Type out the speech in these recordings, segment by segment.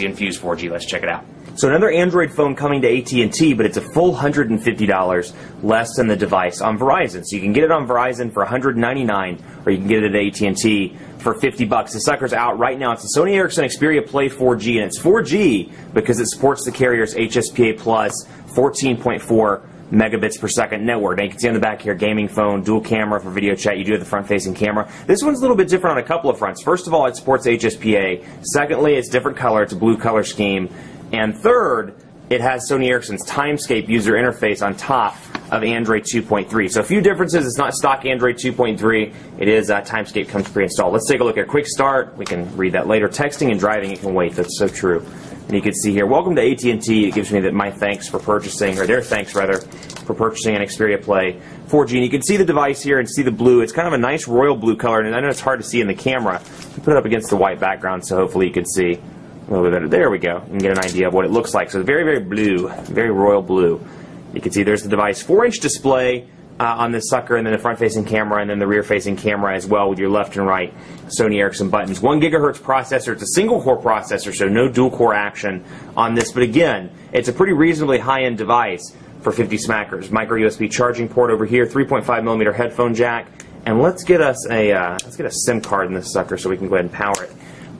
Infuse 4G. Let's check it out. So another Android phone coming to AT&T, but it's a full $150 less than the device on Verizon. So you can get it on Verizon for $199, or you can get it at AT&T for $50. The sucker's out right now. It's the Sony Ericsson Xperia Play 4G, and it's 4G because it supports the carrier's HSPA Plus 14.4 megabits per second network. Now you can see on the back here, gaming phone, dual camera for video chat. You do have the front-facing camera. This one's a little bit different on a couple of fronts. First of all, it supports HSPA. Secondly, it's different color. It's a blue color scheme. And third, it has Sony Ericsson's Timescape user interface on top of Android 2.3. So a few differences. It's not stock Android 2.3. It is Timescape comes pre-installed. Let's take a look at a quick start. We can read that later. Texting and driving, it can wait. That's so true. And you can see here, welcome to AT&T. It gives me my thanks for purchasing, or their thanks rather, for purchasing an Xperia Play 4G. And you can see the device here and see the blue. It's kind of a nice royal blue color, and I know it's hard to see in the camera. Put it up against the white background, so hopefully you can see a little bit better. There we go. You can get an idea of what it looks like. So it's very, very blue, very royal blue. You can see there's the device. 4-inch display on this sucker, and then the front-facing camera, and then the rear-facing camera as well with your left and right Sony Ericsson buttons. 1 gigahertz processor. It's a single-core processor, so no dual-core action on this. But again, it's a pretty reasonably high-end device for 50 smackers. Micro USB charging port over here, 3.5 millimeter headphone jack, and let's get us a SIM card in this sucker so we can go ahead and power it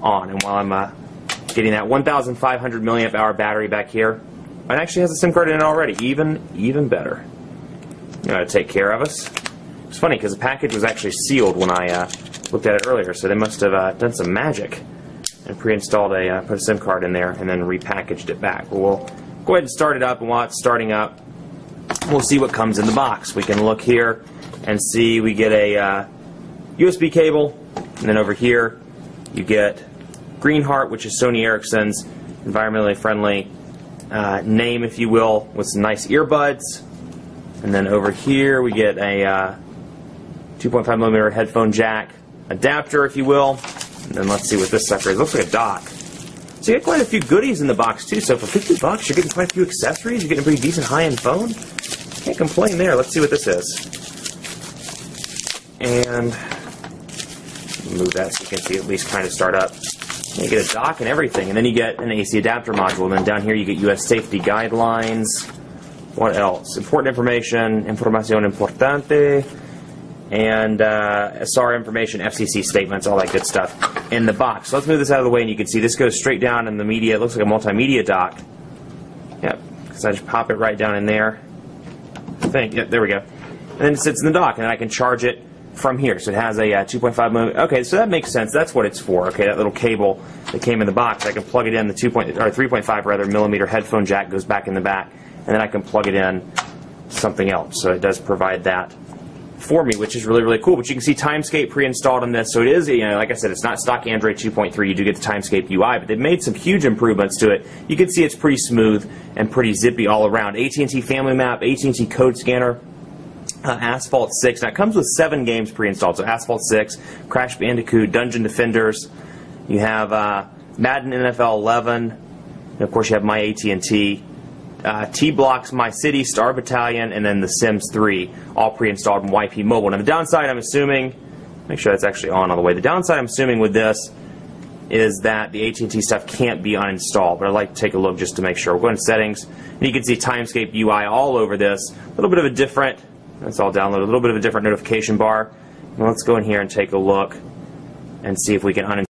on. And while I'm getting that 1,500 milliamp hour battery back here, it actually has a SIM card in it already. Even better. You know how to take care of us. It's funny because the package was actually sealed when I looked at it earlier, so they must have done some magic and pre-installed put a SIM card in there and then repackaged it back. But we'll go ahead and start it up, and while it's starting up, we'll see what comes in the box. We can look here and see we get a USB cable, and then over here you get Greenheart, which is Sony Ericsson's environmentally friendly name, if you will, with some nice earbuds. And then over here we get a 2.5 millimeter headphone jack adapter, if you will. And then let's see what this sucker is. It looks like a dock. So you get quite a few goodies in the box too. So for $50, you're getting quite a few accessories. You're getting a pretty decent high-end phone. Can't complain there. Let's see what this is. And move that so you can see at least kind of start up. You get a dock and everything, and then you get an AC adapter module. And then down here you get US safety guidelines. What else? Important information, información importante, and SAR information, FCC statements, all that good stuff in the box. So let's move this out of the way, and you can see this goes straight down in the media. It looks like a multimedia dock. Yep, because I just pop it right down in there. I think. Yep, there we go. And then it sits in the dock, and I can charge it from here. So it has a 2.5 millimeter. Okay, so that makes sense. That's what it's for. Okay, that little cable that came in the box, I can plug it in. The 3.5 rather millimeter headphone jack goes back in the back, and then I can plug it in to something else. So it does provide that for me, which is really, really cool. But you can see Timescape pre-installed on this. So it is, like I said, it's not stock Android 2.3. You do get the Timescape UI, but they've made some huge improvements to it. You can see it's pretty smooth and pretty zippy all around. AT&T Family Map, AT&T Code Scanner, Asphalt 6. Now it comes with 7 games pre-installed. So Asphalt 6, Crash Bandicoot, Dungeon Defenders. You have Madden NFL 11. And of course you have My AT&T. T-Blocks, My City, Star Battalion, and then The Sims 3, all pre-installed in YP Mobile. Now the downside, I'm assuming, make sure that's actually on all the way. The downside, I'm assuming, with this is that the AT&T stuff can't be uninstalled, but I'd like to take a look just to make sure. We'll go into Settings, and you can see Timescape UI all over this. A little bit of a different, that's all downloaded, a little bit of a different notification bar. Now let's go in here and take a look and see if we can uninstall.